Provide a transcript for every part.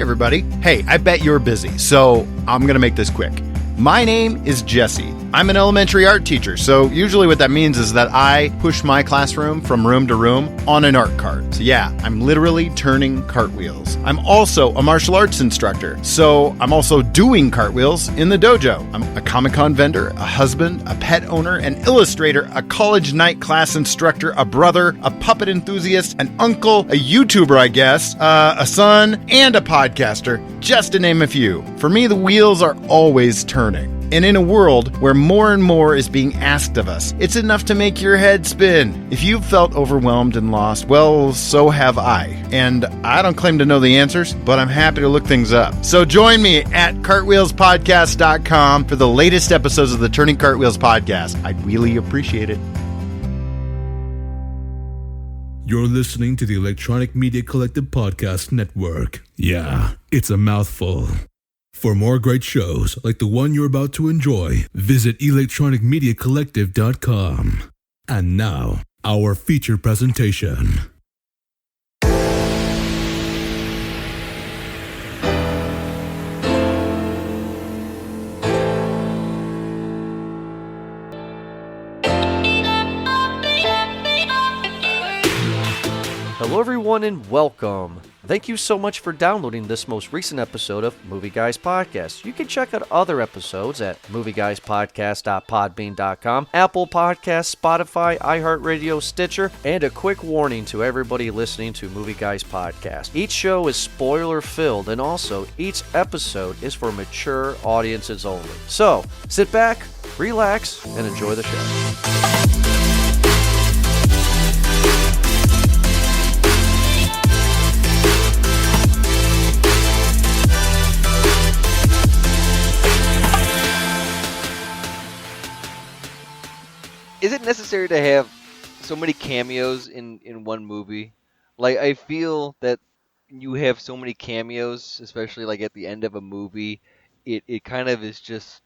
everybody. Hey, I bet you're busy, so I'm going to make this quick. My name is Jesse. I'm an elementary art teacher, so usually what that means is that I push my classroom from room to room on an art cart. So yeah, I'm literally turning cartwheels. I'm also a martial arts instructor, so I'm also doing cartwheels in the dojo. I'm a Comic-Con vendor, a husband, a pet owner, an illustrator, a college night class instructor, a brother, a puppet enthusiast, an uncle, a YouTuber, I guess, a son, and a podcaster, just to name a few. For me, the wheels are always turning. And in a world where more and more is being asked of us, it's enough to make your head spin. If you've felt overwhelmed and lost, well, so have I. And I don't claim to know the answers, but I'm happy to look things up. So join me at cartwheelspodcast.com for the latest episodes of the Turning Cartwheels podcast. I'd really appreciate it. You're listening to the Electronic Media Collective Podcast Network. Yeah, it's a mouthful. For more great shows like the one you're about to enjoy, visit electronicmediacollective.com. And now, our feature presentation. Hello everyone and welcome. Thank you so much for downloading this most recent episode of Movie Guys Podcast. You can check out other episodes at movieguyspodcast.podbean.com, Apple Podcasts, Spotify, iHeartRadio, Stitcher, and a quick warning to everybody listening to Movie Guys Podcast. Each show is spoiler-filled, and also each episode is for mature audiences only. So, sit back, relax, and enjoy the show. Is it necessary to have so many cameos in one movie? Like, I feel that you have so many cameos, especially like at the end of a movie, it kind of is just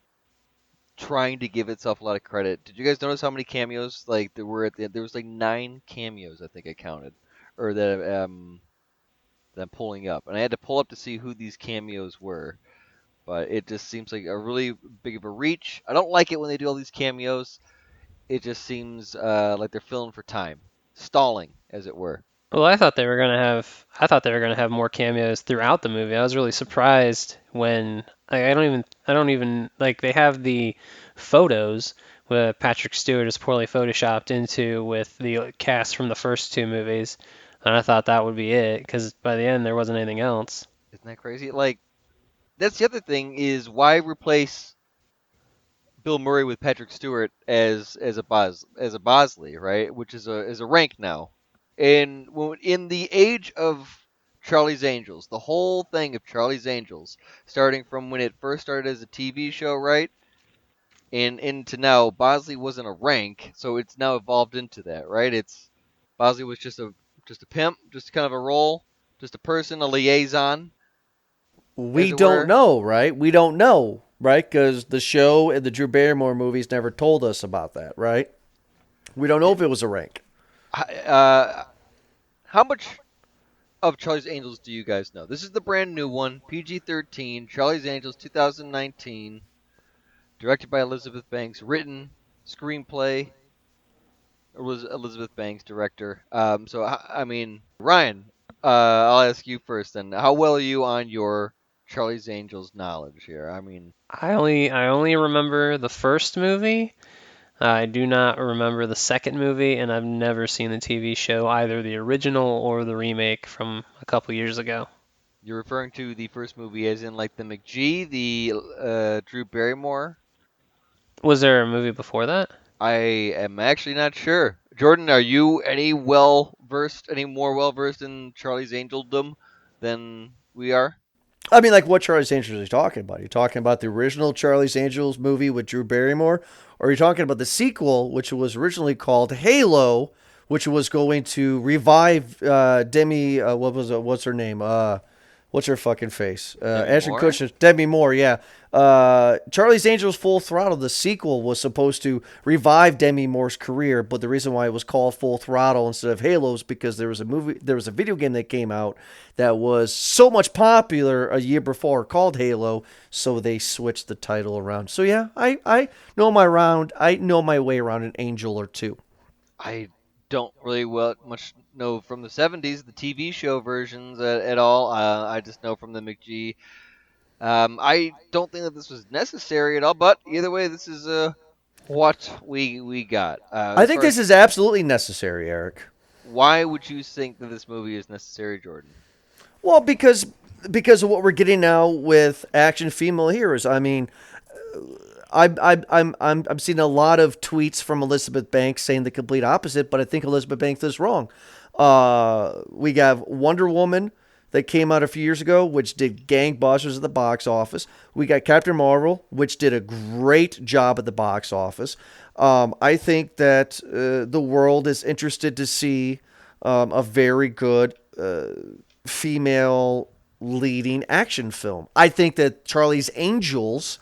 trying to give itself a lot of credit. Did you guys notice how many cameos like there were at the end? There was like 9 cameos, I think I counted, or that I'm pulling up, and I had to pull up to see who these cameos were. But it just seems like a really big of a reach. I don't like it when they do all these cameos. It just seems like they're filling for time, stalling, as it were. Well, I thought they were gonna have more cameos throughout the movie. I was really surprised when I don't even like they have the photos with Patrick Stewart is poorly photoshopped into with the cast from the first 2 movies, and I thought that would be it because by the end there wasn't anything else. Isn't that crazy? Like, that's the other thing is why replace Bill Murray with Patrick Stewart as a Bosley, right? Which is a rank now. And in the age of Charlie's Angels, the whole thing of Charlie's Angels, starting from when it first started as a TV show, right? And into now, Bosley wasn't a rank, so it's now evolved into that, right? Bosley was just a pimp, just kind of a role, just a person, a liaison. We don't know, right? We don't know, right? Because the show and the Drew Barrymore movies never told us about that, right? We don't know if it was a rank. How much of Charlie's Angels do you guys know? This is the brand new one, PG-13, Charlie's Angels 2019, directed by Elizabeth Banks, written, screenplay, Elizabeth Banks, director. I mean, Ryan, I'll ask you first then. How well are you on your Charlie's Angels knowledge here? I mean, I only remember the first movie. I do not remember the second movie, and I've never seen the TV show, either the original or the remake from a couple years ago. You're referring to the first movie as in like the McGee, the Drew Barrymore? Was there a movie before that? I am actually not sure. Jordan, are you any more well-versed in Charlie's Angeldom than we are? I mean, like, what Charlie's Angels are you talking about? Are you talking about the original Charlie's Angels movie with Drew Barrymore? Or are you talking about the sequel, which was originally called Halo, which was going to revive Demi, what's her name? What What's her fucking face? Demi Ashton Moore? Kutcher. Demi Moore, yeah. Charlie's Angels Full Throttle, the sequel, was supposed to revive Demi Moore's career, but the reason why it was called Full Throttle instead of Halo is because there was a video game that came out that was so much popular a year before called Halo, so they switched the title around. So yeah, I know my way around an angel or two. I don't really much know from the 70s, the TV show versions at all. I just know from the McGee. I don't think that this was necessary at all, but either way, this is what we got. I As think far this as is absolutely necessary, Eric. why would you think that this movie is necessary, Jordan? Well, because of what we're getting now with action female heroes. I mean, I'm seeing a lot of tweets from Elizabeth Banks saying the complete opposite, but I think Elizabeth Banks is wrong. We have Wonder Woman that came out a few years ago, which did gangbusters at the box office. We got Captain Marvel, which did a great job at the box office. I think that the world is interested to see a very good female leading action film. I think that Charlie's Angels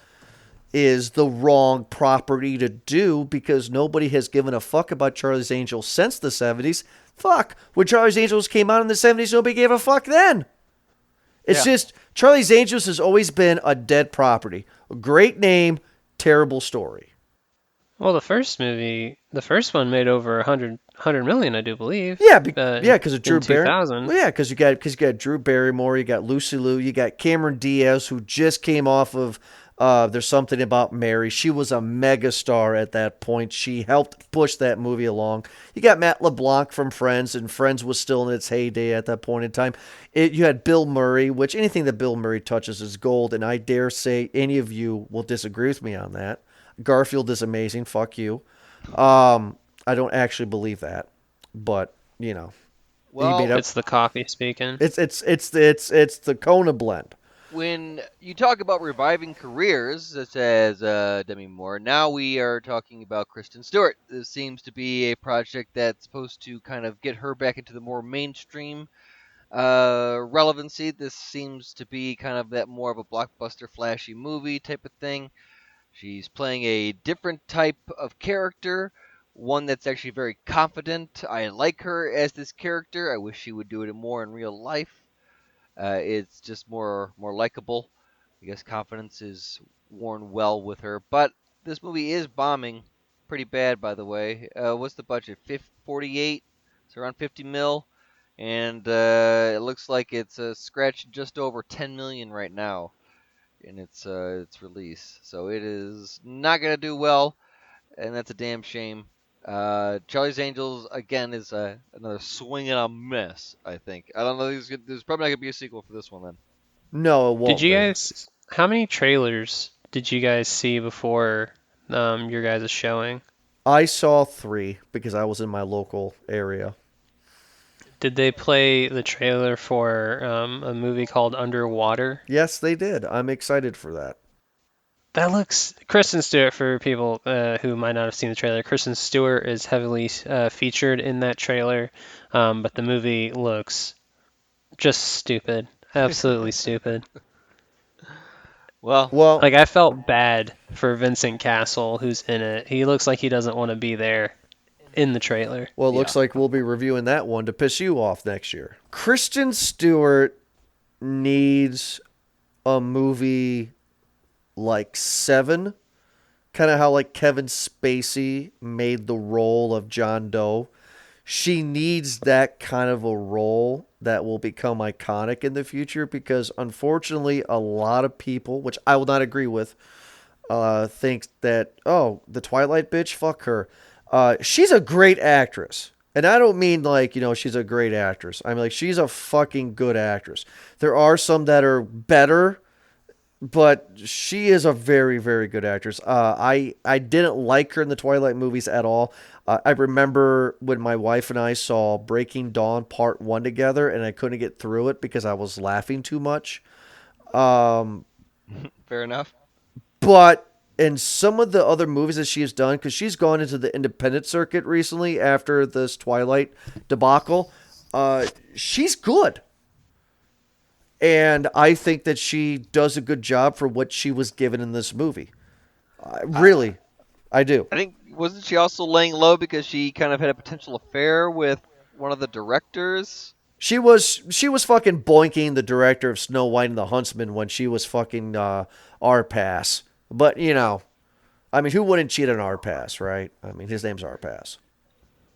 is the wrong property to do because nobody has given a fuck about Charlie's Angels since the 70s. Fuck. When Charlie's Angels came out in the 70s, nobody gave a fuck then. It's just Charlie's Angels has always been a dead property. A great name, terrible story. Well, the first one made over 100 million, I do believe. Yeah, because of Drew in Barrymore. 2000. Well, yeah, because you got Drew Barrymore, you got Lucy Liu, you got Cameron Diaz, who just came off of There's Something About Mary. She was a megastar at that point. She helped push that movie along. You got Matt LeBlanc from Friends, and Friends was still in its heyday at that point in time. You had Bill Murray, which anything that Bill Murray touches is gold, and I dare say any of you will disagree with me on that. Garfield is amazing. Fuck you. I don't actually believe that, but you know, Well, It's the coffee speaking. it's the Kona blend. when you talk about reviving careers, such as Demi Moore, now we are talking about Kristen Stewart. This seems to be a project that's supposed to kind of get her back into the more mainstream relevancy. This seems to be kind of that more of a blockbuster, flashy movie type of thing. She's playing a different type of character, one that's actually very confident. I like her as this character. I wish she would do it more in real life. It's just more likable. I guess confidence is worn well with her. But this movie is bombing pretty bad, by the way. What's the budget? 48? It's around 50 mil. And it looks like it's scratching just over 10 million right now in its release. So it is not going to do well, and that's a damn shame. Charlie's Angels again is another swing and a miss. I think. I don't know. There's probably not gonna be a sequel for this one then. No, it won't. Did you be. guys? How many trailers did you guys see before your guys' showing? I saw 3 because I was in my local area. Did they play the trailer for a movie called Underwater? Yes, they did. I'm excited for that. That looks Kristen Stewart for people who might not have seen the trailer. Kristen Stewart is heavily featured in that trailer, but the movie looks just stupid, absolutely stupid. Well, Like I felt bad for Vincent Castle, who's in it. He looks like he doesn't want to be there in the trailer. Well, it looks like we'll be reviewing that one to piss you off next year. Kristen Stewart needs a movie like Seven, kind of how like Kevin Spacey made the role of John Doe. She needs that kind of a role that will become iconic in the future because unfortunately a lot of people, which I will not agree with, think that, oh, the Twilight bitch, fuck her. She's a great actress. And I don't mean like, she's a great actress. I mean like she's a fucking good actress. There are some that are better, but she is a very, very good actress. I didn't like her in the Twilight movies at all. I remember when my wife and I saw Breaking Dawn Part 1 together, and I couldn't get through it because I was laughing too much. fair enough. But in some of the other movies that she has done, because she's gone into the independent circuit recently after this Twilight debacle, she's good. And I think that she does a good job for what she was given in this movie. Really, I do. I think wasn't she also laying low because she kind of had a potential affair with one of the directors? She was fucking boinking the director of Snow White and the Huntsman when she was fucking R-Pass. But I mean, who wouldn't cheat on R-Pass, right? I mean, his name's R-Pass.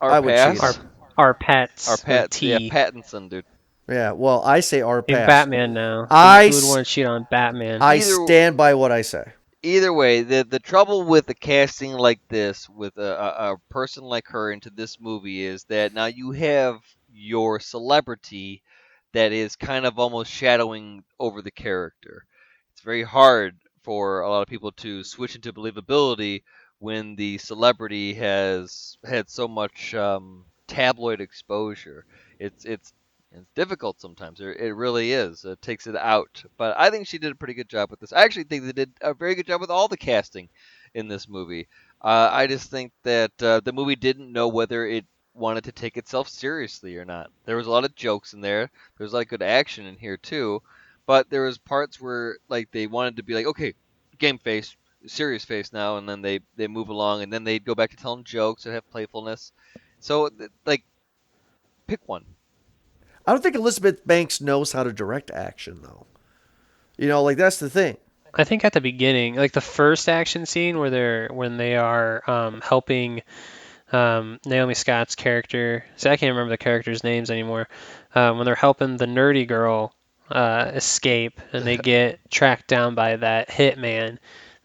Our I would cheat Our on. pass, our our pets with Pat, yeah, T. Pattinson, dude. Yeah, well, I say He's R-Pass. Batman now. I, Who would s- want to cheat on Batman? I Either stand by what I say. either way, the trouble with the casting like this, with a person like her into this movie, is that now you have your celebrity that is kind of almost shadowing over the character. It's very hard for a lot of people to switch into believability when the celebrity has had so much tabloid exposure. It's difficult sometimes. It really is. It takes it out. But I think she did a pretty good job with this. I actually think they did a very good job with all the casting in this movie. I just think that the movie didn't know whether it wanted to take itself seriously or not. There was a lot of jokes in there. There was a lot of good action in here too, but there was parts where like they wanted to be like, okay, game face, serious face now, and then they move along, and then they'd go back to telling jokes and have playfulness. So like, pick one. I don't think Elizabeth Banks knows how to direct action, though. Like that's the thing. I think at the beginning, like the first action scene when they are helping Naomi Scott's character. See, I can't remember the characters' names anymore. When they're helping the nerdy girl escape, and they get tracked down by that hitman,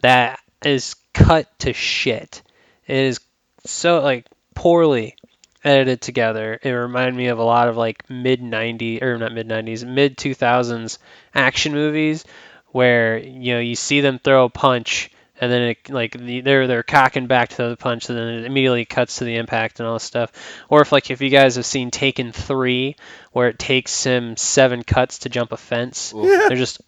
that is cut to shit. It is so like poorly edited together. It reminded me of a lot of like mid 90s or not mid 90s, mid 2000s action movies where you see them throw a punch and then they're cocking back to the punch, and then it immediately cuts to the impact and all this stuff. Or if you guys have seen Taken 3, where it takes him 7 cuts to jump a fence, Oof. they're just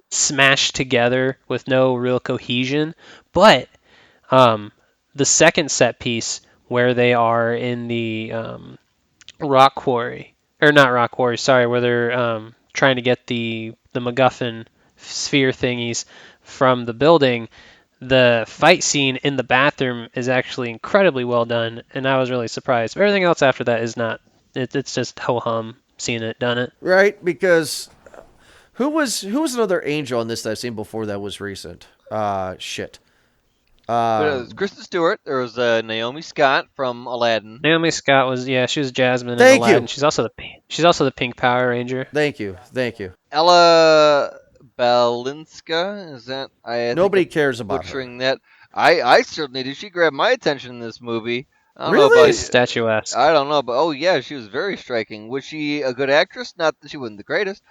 smashed together with no real cohesion. But the second set piece where they are in the rock quarry, or not rock quarry, sorry, where they're trying to get the MacGuffin sphere thingies from the building. The fight scene in the bathroom is actually incredibly well done, and I was really surprised. Everything else after that is not. It's just ho hum seeing it done it. Right? Because who was another angel on this that I've seen before that was recent? Shit. But it was Kristen Stewart. There was Naomi Scott from Aladdin. Naomi Scott was she was Jasmine in Thank Aladdin. you. She's also the Pink Power Ranger. Thank you. Thank you. Ella Balinska. Is that I think Nobody I'm cares about her. butchering that. I certainly did. She grabbed my attention in this movie. I don't know Really? She's statuesque. I don't know, but oh yeah, she was very striking. Was she a good actress? Not that she wasn't the greatest,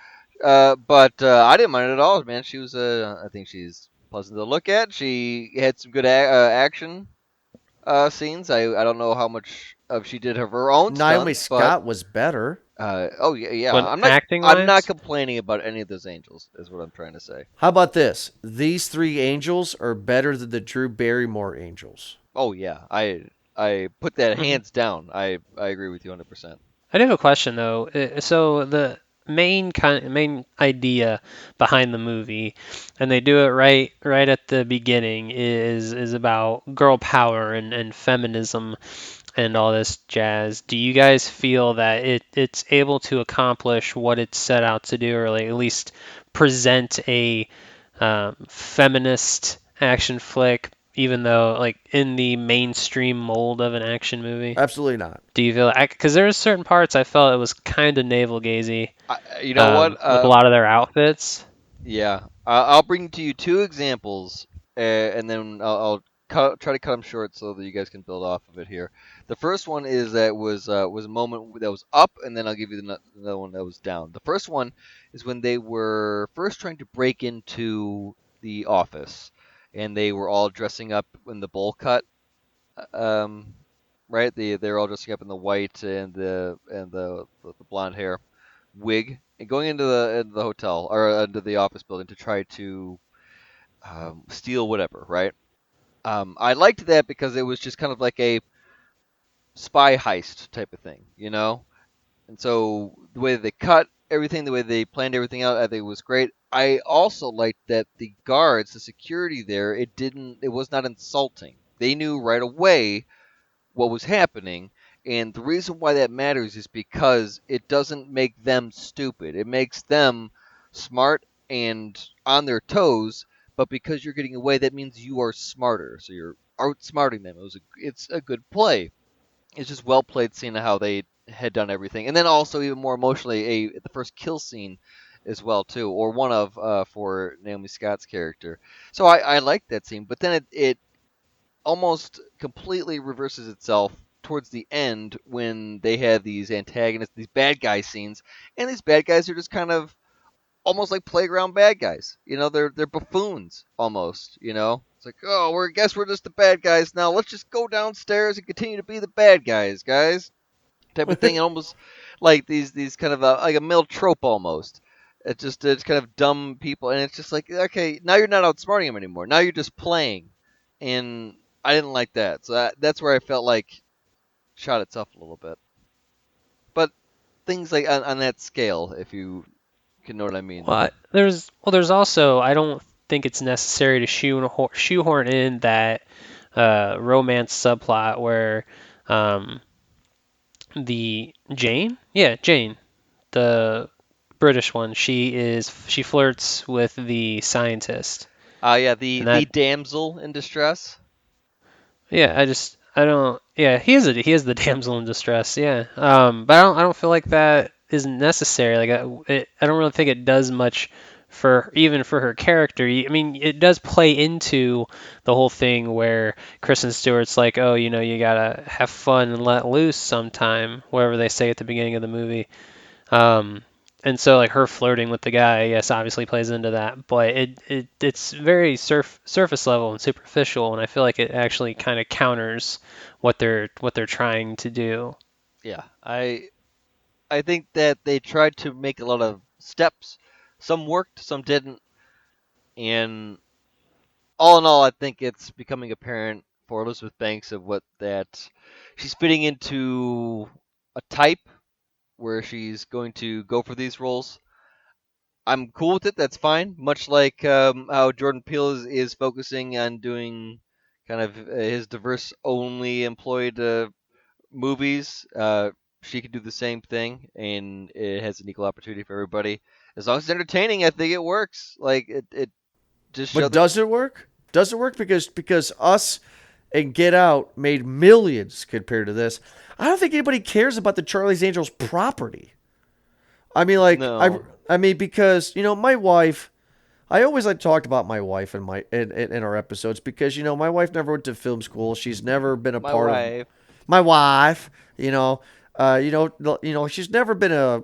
but I didn't mind it at all, man. She was, I think she's pleasant to look at. She had some good action scenes. I don't know how much of she did of her own Naomi stunts, but Scott was better. oh yeah, yeah. When acting I'm not wise, complaining about any of those angels. Is what I'm trying to say. How about this? These three angels are better than the Drew Barrymore angels. Oh yeah, I put that Mhm. hands down. I agree with you 100%. I do have a question though. So the main idea behind the movie, and they do it right at the beginning, is about girl power and feminism and all this jazz. Do you guys feel that it's able to accomplish what it's set out to do, or like at least present a feminist action flick, even though like in the mainstream mold of an action movie? Absolutely not. Do you feel like, because there are certain parts I felt it was kind of navel gazy You know what? with a lot of their outfits? Yeah, I'll bring to you two examples, and then I'll try to cut them short so that you guys can build off of it here. The first one is that was a moment that was up, and then I'll give you the one that was down. The first one is when they were first trying to break into the office, and they were all dressing up in the bowl cut, um, right? They're all dressing up in the white and the blonde hair wig, and going into the hotel or into the office building to try to steal whatever, right? I liked that because it was just kind of like a spy heist type of thing, you know. And so the way that they cut everything, the way they planned everything out, I think was great. I also liked that the guards, the security there, it was not insulting. They knew right away what was happening, and the reason why that matters is because it doesn't make them stupid. It makes them smart and on their toes, but because you're getting away, that means you are smarter. So you're outsmarting them. It's a good play. It's just well played, seeing how they had done everything, and then also even more emotionally, the first kill scene as well too, or one of for Naomi Scott's character. So I liked that scene, but then it almost completely reverses itself towards the end when they have these antagonists, these bad guy scenes, and these bad guys are just kind of almost like playground bad guys. They're buffoons almost. It's like, oh, guess we're just the bad guys now. Let's just go downstairs and continue to be the bad guys, type of thing. And almost like these kind of like a male trope almost. It's kind of dumb people, and it's just like, okay, now you're not outsmarting them anymore. Now you're just playing, and I didn't like that. So that's where I felt like shot itself a little bit. But things like on that scale, if you can know what I mean. There's also, I don't think it's necessary to shoehorn in that romance subplot where the Jane, the British one, she flirts with the scientist. Yeah, the damsel in distress. Yeah, I don't. Yeah, he is the damsel in distress. Yeah. But I don't feel like that is necessary. Like I don't really think it does much for her character. I mean, it does play into the whole thing where Kristen Stewart's like, oh, you gotta have fun and let loose sometime, whatever they say at the beginning of the movie. And so like her flirting with the guy, yes, obviously plays into that, but it's very surface level and superficial, and I feel like it actually kind of counters what they're trying to do. Yeah, I think that they tried to make a lot of steps. Some worked, some didn't, and all in all, I think it's becoming apparent for Elizabeth Banks that she's fitting into a type where she's going to go for these roles. I'm cool with it. That's fine. Much like how Jordan Peele is focusing on doing kind of his diverse only employed movies. She can do the same thing, and it has an equal opportunity for everybody. As long as it's entertaining, I think it works. Like it just. But does it work? Does it work? Because Us and Get Out made millions compared to this. I don't think anybody cares about the Charlie's Angels property. I mean, like, No. I mean, because my wife. I always like talked about my wife in our episodes because my wife never went to film school. She's never been a part of my wife. She's never been a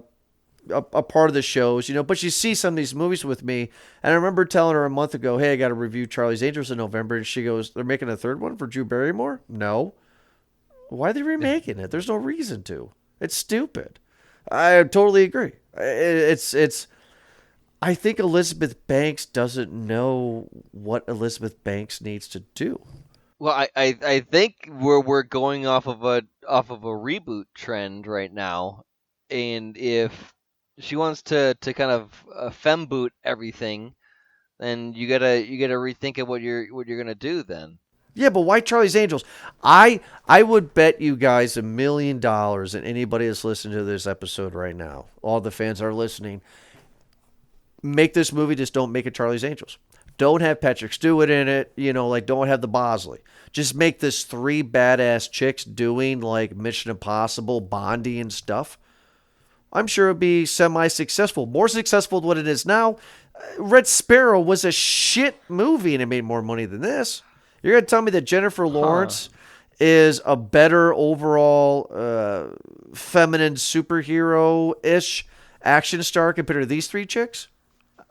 part of the shows, but she sees some of these movies with me. And I remember telling her a month ago, hey, I got to review Charlie's Angels in November. And she goes, they're making a third one for Drew Barrymore? No. Why are they remaking it? There's no reason to. It's stupid. I totally agree. It's. I think Elizabeth Banks doesn't know what Elizabeth Banks needs to do. Well, I think we're going off of a reboot trend right now, and if she wants to kind of femboot everything, then you gotta rethink of what you're gonna do then. Yeah, but why Charlie's Angels? I would bet you guys $1 million, and anybody that's listening to this episode right now, all the fans are listening, make this movie, just don't make it Charlie's Angels. Don't have Patrick Stewart in it, don't have the Bosley. Just make this 3 badass chicks doing like Mission Impossible, Bondy and stuff. I'm sure it'd be semi-successful. More successful than what it is now. Red Sparrow was a shit movie and it made more money than this. You're going to tell me that Jennifer Lawrence is a better overall feminine superhero-ish action star compared to these 3 chicks?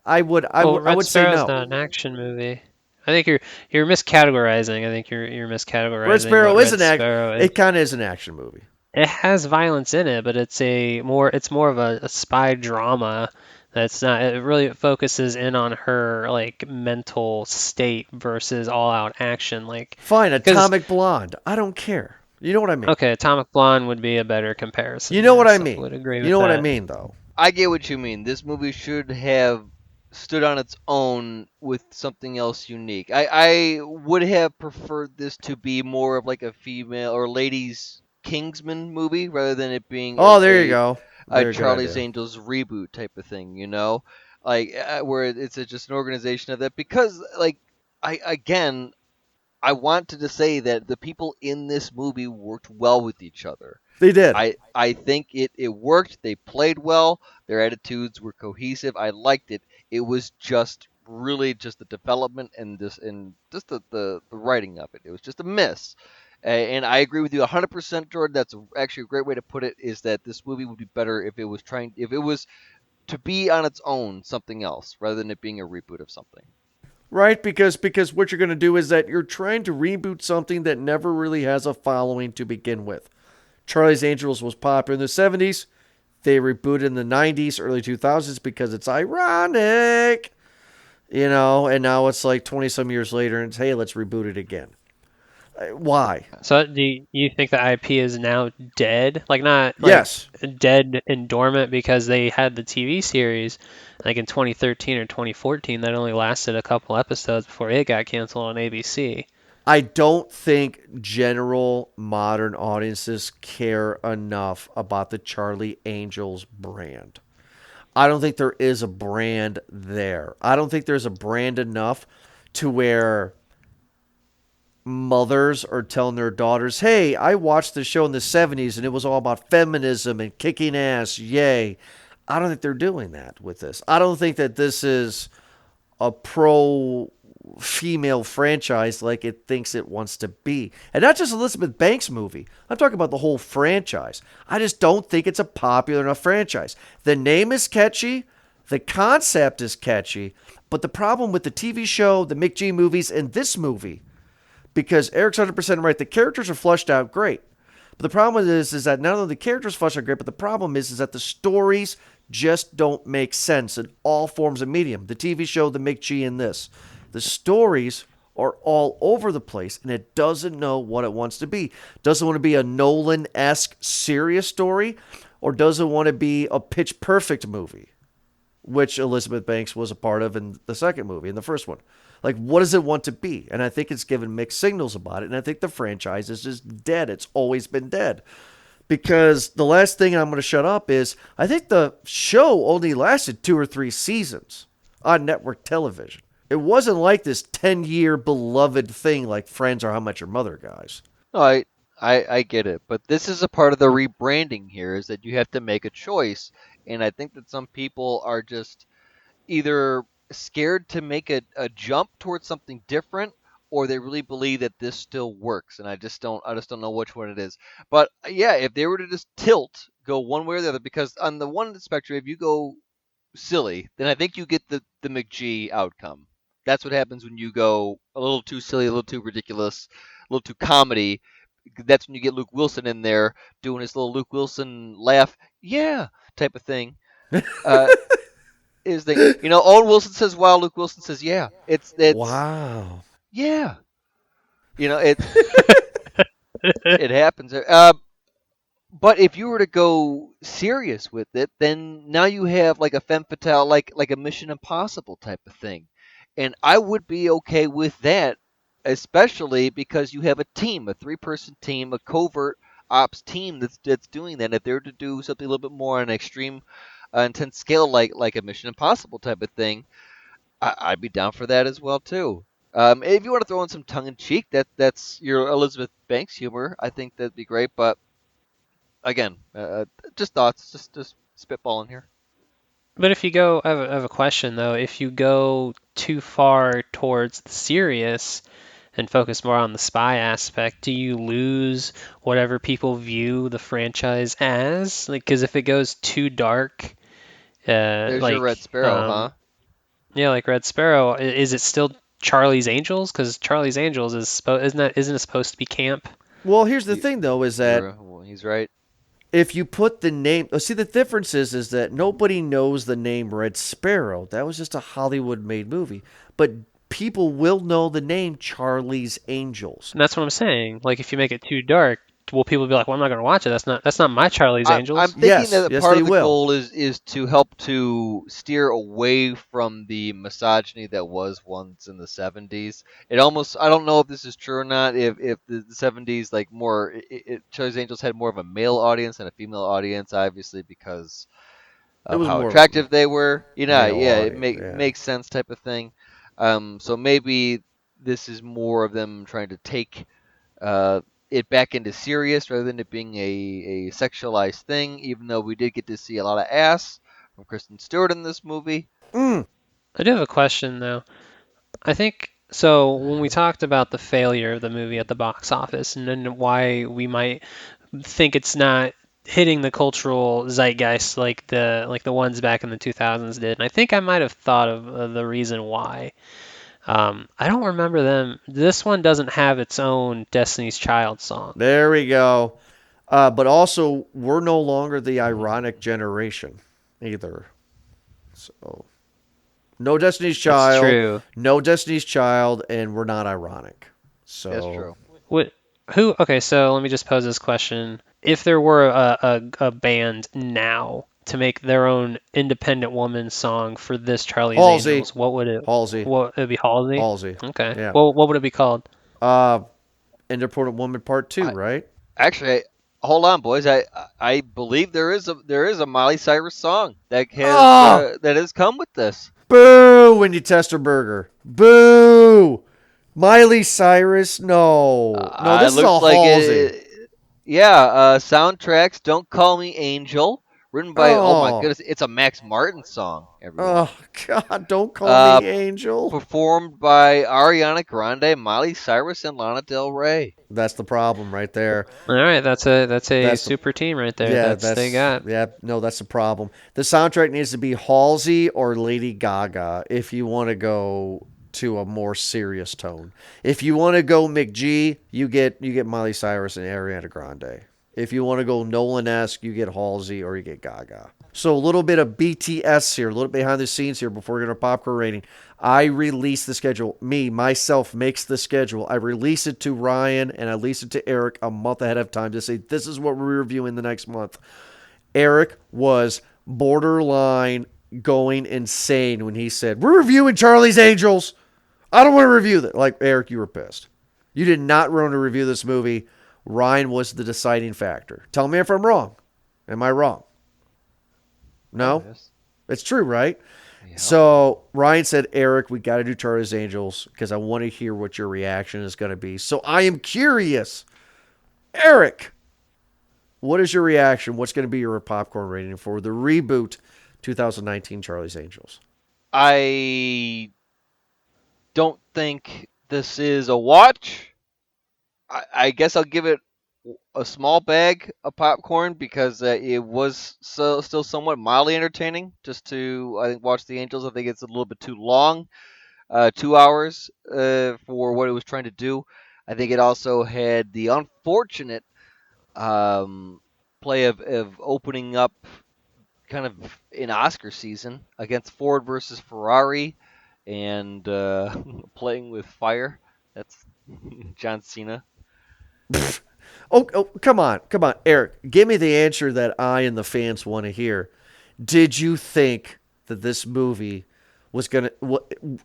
I would say no. Red Sparrow's not an action movie. I think you're miscategorizing. I think you're miscategorizing. Red Sparrow is an action. It kind of is an action movie. It has violence in it, but it's more of a spy drama. That's not. It really focuses in on her like mental state versus all out action. Like fine, Atomic Blonde. I don't care. You know what I mean? Okay, Atomic Blonde would be a better comparison. You know what I mean? Would agree with you know that. what I mean, though. I get what you mean. This movie should have stood on its own with something else unique. I would have preferred this to be more of like a female or ladies Kingsman movie rather than it being Oh, there you go. a Very good Charlie's idea. Angels reboot type of thing, you know, like where it's just an organization of that. Because like I wanted to say that the people in this movie worked well with each other. They did. I think it worked. They played well. Their attitudes were cohesive. I liked it. It was just really just the development and just the writing of it. It was just a miss. And I agree with you 100%, Jordan. That's actually a great way to put it. Is that this movie would be better if it was to be on its own something else rather than it being a reboot of something. Right? Because what you're going to do is that you're trying to reboot something that never really has a following to begin with. Charlie's Angels was popular in the 70s. They rebooted in the 90s, early 2000s because it's ironic. And now it's like 20 some years later and it's, hey, let's reboot it again. Why? So do you think the IP is now dead? Like not like Yes. dead and dormant because they had the TV series like in 2013 or 2014 that only lasted a couple episodes before it got canceled on ABC. I don't think general modern audiences care enough about the Charlie Angels brand. I don't think there is a brand there. I don't think there's a brand enough to where mothers are telling their daughters, hey, I watched the show in the 70s and it was all about feminism and kicking ass. Yay. I don't think they're doing that with this. I don't think that this is a pro female franchise like it thinks it wants to be. And not just Elizabeth Banks movie. I'm talking about the whole franchise. I just don't think it's a popular enough franchise. The name is catchy. The concept is catchy. But the problem with the TV show, the McG movies, and this movie, because Eric's 100% right, the characters are fleshed out great. But the problem is that not only the characters flesh out great, but the problem is that the stories just don't make sense in all forms of medium. The TV show, the McG, and this. The stories are all over the place, and it doesn't know what it wants to be. Doesn't want to be a Nolan-esque serious story, or does it want to be a Pitch Perfect movie, which Elizabeth Banks was a part of in the second movie, in the first one. Like, what does it want to be? And I think it's given mixed signals about it, and I think the franchise is just dead. It's always been dead. Because the last thing I'm going to shut up is, I think the show only lasted 2 or 3 seasons on network television. It wasn't like this 10-year beloved thing like Friends or How I Met Your Mother, guys. No, I get it, but this is a part of the rebranding here is that you have to make a choice, and I think that some people are just either scared to make a jump towards something different, or they really believe that this still works, and I just don't know which one it is. But yeah, if they were to just go one way or the other, because on the one spectrum, if you go silly, then I think you get the McG outcome. That's what happens when you go a little too silly, a little too ridiculous, a little too comedy. That's when you get Luke Wilson in there doing his little Luke Wilson laugh, yeah, type of thing. Uh, Owen Wilson says wow, Luke Wilson says yeah. It's Wow. yeah. It happens. But if you were to go serious with it, then now you have like a femme fatale, like a Mission Impossible type of thing, and I would be okay with that, especially because you have a team, a 3-person team, a covert ops team that's doing that. If they're to do something a little bit more on an extreme, intense scale, like a Mission Impossible type of thing, I'd be down for that as well too. If you want to throw in some tongue in cheek, that's your Elizabeth Banks humor. I think that'd be great, but. Again, just thoughts, just spitballing here. But if you go, I have a question though. If you go too far towards the serious and focus more on the spy aspect, do you lose whatever people view the franchise as? Like, because if it goes too dark, There's like your Red Sparrow, huh? yeah, like Red Sparrow, is it still Charlie's Angels? Because Charlie's Angels isn't it supposed to be camp? Well, here's the thing, though, is that Well, he's right. if you put the name, see, the difference is that nobody knows the name Red Sparrow. That was just a Hollywood-made movie, but people will know the name Charlie's Angels. And that's what I'm saying. Like, if you make it too dark, will people be like, well, I'm not going to watch it. That's not my Charlie's I'm Angels. thinking Yes, that yes, part they of the will. goal is to help to steer away from the misogyny that was once in the 70s. It almost, I don't know if this is true or not. If the 70s like more, Charlie's Angels had more of a male audience than a female audience, obviously because It of was how more of attractive they were. male Yeah, it audience. Yeah. makes sense type of thing. So maybe this is more of them trying to take it back into serious rather than it being a sexualized thing, even though we did get to see a lot of ass from Kristen Stewart in this movie. I do have a question though. I think so. When we talked about the failure of the movie at the box office, and then why we might think it's not hitting the cultural zeitgeist like the ones back in the 2000s did, and I think I might have thought of the reason why. I don't remember them. This one doesn't have its own Destiny's Child song. There we go. But also, we're no longer the ironic generation either. So, no Destiny's That's Child, true. no Destiny's Child, and we're not ironic. So, That's true. What? Who? Okay, so let me just pose this question: if there were a band now to make their own independent woman song for this Charlie's Halsey. Angels, what would it? Halsey. What it'd be Halsey? Halsey. Okay. Yeah. Well, what would it be called? Independent Woman Part 2, I- right? Actually, hold on, boys. I believe there is a Miley Cyrus song that has come with this. Boo when you test her burger. Boo. Miley Cyrus? No. No, It this is looks all like Halsey. soundtracks. Don't Call Me Angel, written by oh my Oh. goodness, it's a Max Martin song. Everyone. Oh, God, don't call Uh, me Angel. Performed by Ariana Grande, Miley Cyrus, and Lana Del Rey. That's the problem right there. All right, that's a That's the- super team right there. Yeah, that's they got. Yeah, no, that's the problem. The soundtrack needs to be Halsey or Lady Gaga if you want to go to a more serious tone. If you want to go McG, you get Miley Cyrus and Ariana Grande. If you want to go Nolan-esque, you get Halsey or you get Gaga. So a little bit of BTS here, a little behind the scenes here before we get our popcorn rating. I release the schedule. Myself makes the schedule. I release it to Ryan and I release it to Eric a month ahead of time to say, this is what we're reviewing the next month. Eric was borderline going insane when he said, we're reviewing Charlie's Angels. I don't want to review that. Like, Eric, you were pissed. You did not want to review this movie. Ryan was the deciding factor. Tell me if I'm wrong. Am I wrong? No? Yes. It's true, right? Yeah. So Ryan said, Eric, we got to do Charlie's Angels because I want to hear what your reaction is going to be. So I am curious. Eric, what is your reaction? What's going to be your popcorn rating for the reboot 2019 Charlie's Angels? I don't think this is a watch. I guess I'll give it a small bag of popcorn because it was still somewhat mildly entertaining. Just to I think watch the Angels. I think it's a little bit too long, 2 hours for what it was trying to do. I think it also had the unfortunate play of opening up kind of in Oscar season against Ford versus Ferrari and playing with fire. That's John Cena. Oh, come on, Eric. Give me the answer that I and the fans want to hear. Did you think that this movie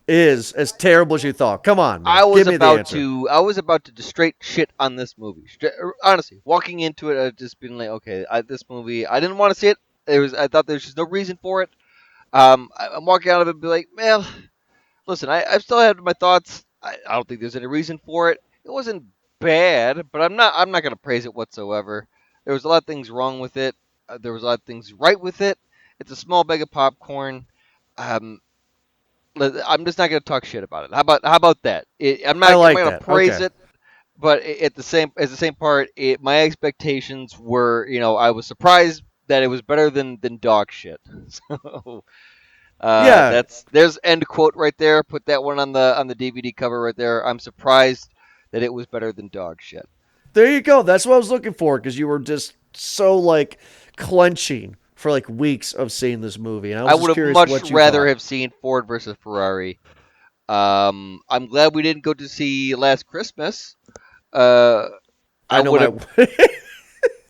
is as terrible as you thought? Come on, man. I was Give me the about answer. to just straight shit on this movie. Honestly, walking into it, I've just been like, okay, this movie, I didn't want to see it. I thought there's just no reason for it. I'm walking out of it and be like, man, listen, I've still had my thoughts. I don't think there's any reason for it. It wasn't bad, but I'm not going to praise it whatsoever. There was a lot of things wrong with it. There was a lot of things right with it. It's a small bag of popcorn. I'm just not going to talk shit about it. How about that? I'm not going to praise it, but at the same part, my expectations were, I was surprised that it was better than dog shit. So Yeah. there's end quote right there. Put that one on the DVD cover right there. I'm surprised that it was better than dog shit. There you go. That's what I was looking for because you were just so like clenching for like weeks of seeing this movie. And I would have much rather have seen Ford versus Ferrari. I'm glad we didn't go to see Last Christmas. I know would my have.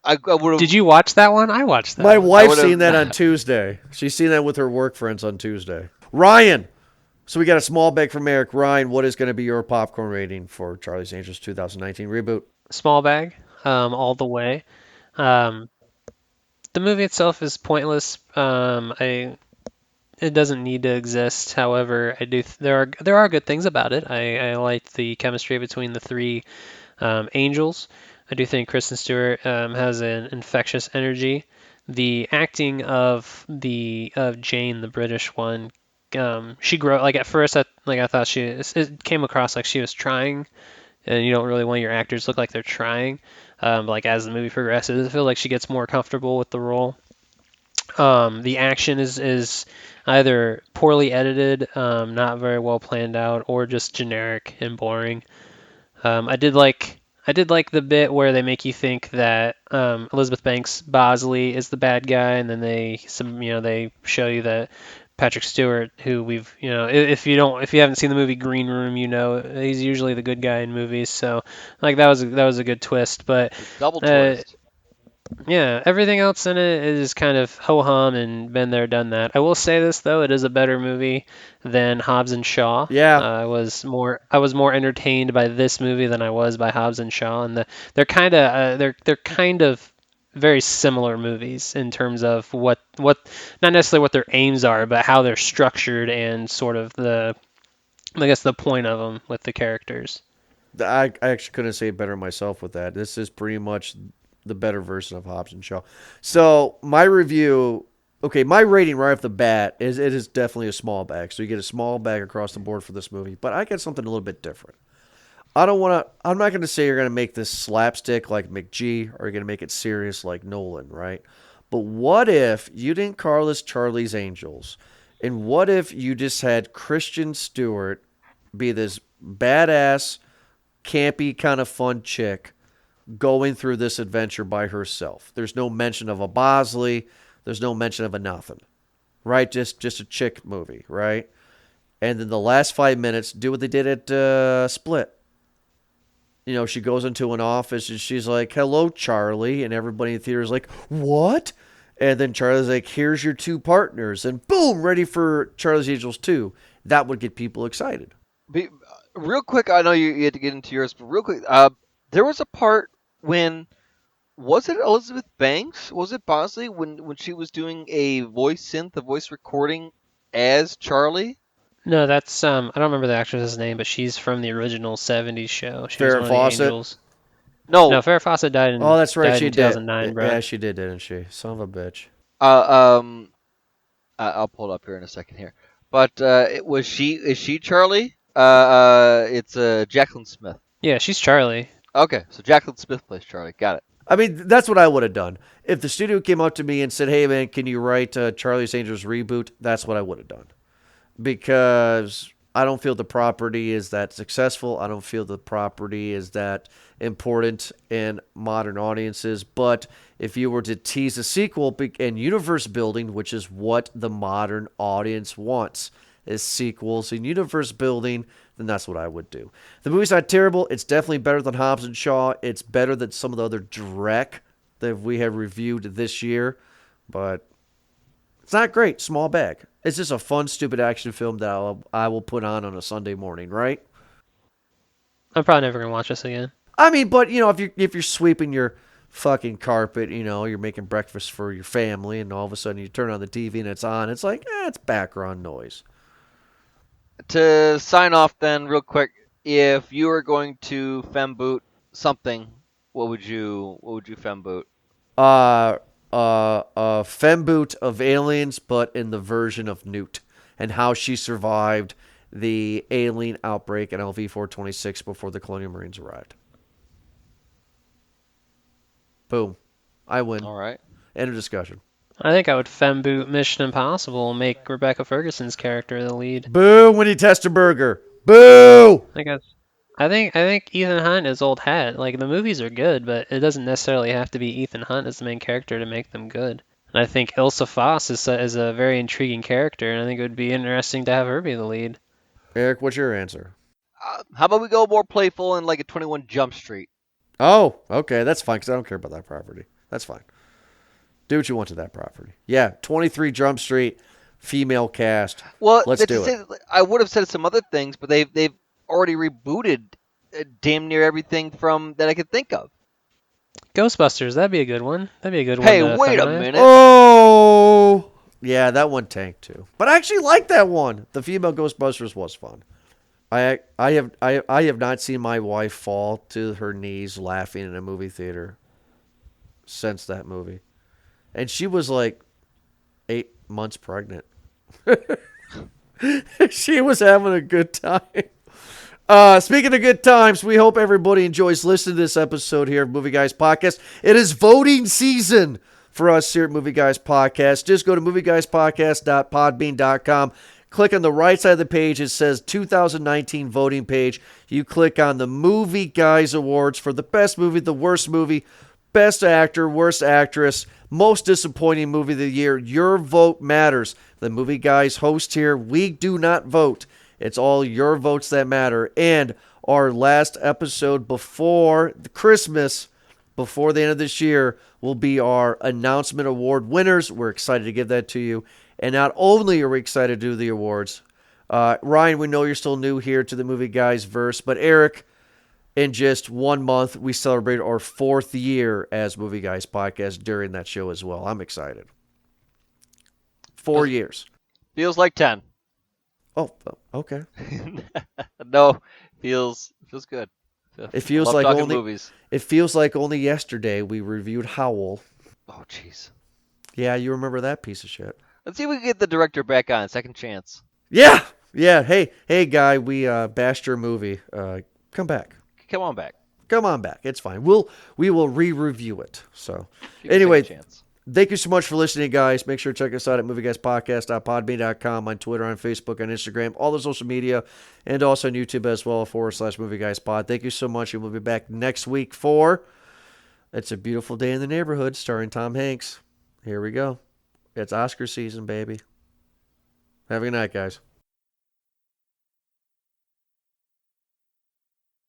I would have. Did you watch that one? I watched that my one. wife's would've- seen that on Tuesday. She's seen that with her work friends on Tuesday. Ryan. So we got a small bag from Eric. Ryan, what is going to be your popcorn rating for Charlie's Angels 2019 reboot? Small bag, all the way. Um, the movie itself is pointless. It doesn't need to exist. However, there are good things about it. I like the chemistry between the three angels. I do think Kristen Stewart has an infectious energy. The acting of Jane, the British one, she grew like at first. I thought it came across like she was trying, and you don't really want your actors to look like they're trying. But like as the movie progresses, I feel like she gets more comfortable with the role. The action is either poorly edited, not very well planned out, or just generic and boring. I did like the bit where they make you think that Elizabeth Banks Bosley is the bad guy, and then they show you that Patrick Stewart, who if you haven't seen the movie Green Room, he's usually the good guy in movies. So like that was a good twist, but Double uh, twist. yeah, everything else in it is kind of ho hum and been there, done that. I will say this though, it is a better movie than Hobbs and Shaw. Yeah. I was more entertained by this movie than I was by Hobbs and Shaw, and they're kind of very similar movies in terms of what not necessarily what their aims are, but how they're structured and sort of I guess the point of them with the characters. I actually couldn't say it better myself with that. This is pretty much the better version of Hobbs and Shaw. So my review, okay, my rating right off the bat is it is definitely a small bag. So you get a small bag across the board for this movie. But I got something a little bit different. I'm not going to say you're going to make this slapstick like McG or you're going to make it serious like Nolan, right? But what if you didn't call this Charlie's Angels? And what if you just had Kristen Stewart be this badass, campy, kind of fun chick going through this adventure by herself? There's no mention of a Bosley. There's no mention of a nothing, right? Just a chick movie, right? And then the last 5 minutes, do what they did at Split. She goes into an office and she's like, "Hello, Charlie," and everybody in the theater is like, "What?" And then Charlie's like, "Here's your two partners," and boom, ready for Charlie's Angels 2. That would get people excited. Real quick, I know you had to get into yours, but real quick, there was a part when was it Elizabeth Banks? Was it Bosley when she was doing a voice recording as Charlie? No, that's I don't remember the actress's name, but she's from the original '70s show. She was Farrah one of the Fawcett? angels. No, No, Farrah Fawcett died in Oh, that's right, died she in did. 2009, bro. Yeah, she did, didn't she? Son of a bitch. uh, um, I'll pull it up here in a second here. But is she Charlie? It's Jacqueline Smith. Yeah, she's Charlie. Okay, so Jacqueline Smith plays Charlie. Got it. I mean, that's what I would have done. If the studio came up to me and said, "Hey, man, can you write Charlie's Angels reboot?" That's what I would have done. Because I don't feel the property is that successful. I don't feel the property is that important in modern audiences. But if you were to tease a sequel and universe building, which is what the modern audience wants, is sequels and universe building, then that's what I would do. The movie's not terrible. It's definitely better than Hobbs and Shaw. It's better than some of the other dreck that we have reviewed this year. But it's not great. Small bag. It's just a fun, stupid action film that I will put on a Sunday morning, right? I'm probably never gonna watch this again. I mean, but if you're sweeping your fucking carpet, you're making breakfast for your family, and all of a sudden you turn on the TV and it's on, it's like, it's background noise. To sign off, then, real quick, if you were going to femboot something, what would you femboot? A femboot of aliens, but in the version of Newt, and how she survived the alien outbreak in LV-426 before the Colonial Marines arrived. Boom. I win. All right. End of discussion. I think I would femboot Mission Impossible and make Rebecca Ferguson's character the lead. Boo when he tests a burger. Boo! I think Ethan Hunt is old hat. Like the movies are good, but it doesn't necessarily have to be Ethan Hunt as the main character to make them good. And I think Ilsa Foss is a very intriguing character, and I think it would be interesting to have her be the lead. Eric, what's your answer? How about we go more playful and like a 21 Jump Street? Oh, okay, that's fine because I don't care about that property. That's fine. Do what you want to that property. Yeah, 23 Jump Street, female cast. Well, Let's that's to do say, it. I would have said some other things, but they've already rebooted damn near everything from that I could think of. Ghostbusters, that'd be a good one. That'd be a good one Hey, to wait a feminize. minute. Oh, yeah, that one tanked too. But I actually like that one. The female Ghostbusters was fun. I have not seen my wife fall to her knees laughing in a movie theater since that movie, and she was like 8 months pregnant. She was having a good time. Speaking of good times, we hope everybody enjoys listening to this episode here of Movie Guys Podcast. It is voting season for us here at Movie Guys Podcast. Just go to movieguyspodcast.podbean.com. Click on the right side of the page. It says 2019 voting page. You click on the Movie Guys Awards for the best movie, the worst movie, best actor, worst actress, most disappointing movie of the year. Your vote matters. The Movie Guys host here. We do not vote. It's all your votes that matter. And our last episode before Christmas, before the end of this year, will be our announcement award winners. We're excited to give that to you. And not only are we excited to do the awards, Ryan, we know you're still new here to the Movie Guys verse, but Eric, in just 1 month, we celebrate our 4th year as Movie Guys Podcast during that show as well. I'm excited. 4 years. Feels like 10. Oh, okay. No, feels good. It feels Love like talking only movies. It feels like only yesterday we reviewed Howl. Oh, jeez. Yeah, you remember that piece of shit. Let's see if we can get the director back on. Second chance. Yeah. Hey, guy, we bashed your movie. Come back. Come on back. Come on back. It's fine. We will re-review it. So, Give us a anyway, second chance. thank you so much for listening, guys. Make sure to check us out at movieguyspodcast.podbean.com, on Twitter, on Facebook, on Instagram, all the social media, and also on YouTube as well, /movieguyspod. Thank you so much, and we'll be back next week for It's a Beautiful Day in the Neighborhood, starring Tom Hanks. Here we go. It's Oscar season, baby. Have a good night, guys.